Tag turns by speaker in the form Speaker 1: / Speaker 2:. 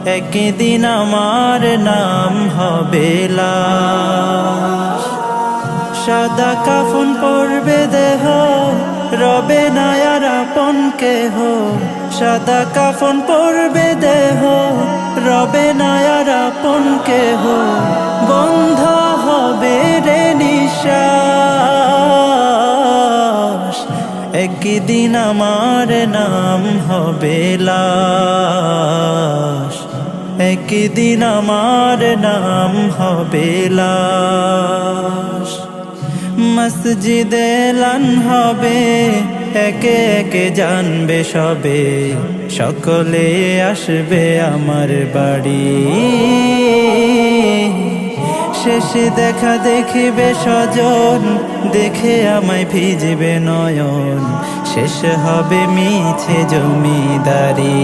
Speaker 1: একদিন আমার নাম হবে লাশ। সাদা কাফন পরবে দেহ, রবে না আর আপন কেহ। সাদা কাফন পরবে দেহ, রবে না আর আপন কেহ। বন্ধ হবে রে নিঃশ্বাস, একদিন আমার নাম হবে লাশ। একদিন আমার নাম হবে লাশ। মসজিদে এলান হবে, একে একে জানবে সবে। সকলে আসবে আমার বাড়ি, শেষে দেখা দেখিবে স্বজন। দেখে আমায় ভিজবে নয়ন, শেষ হবে মিছে জমিদারি।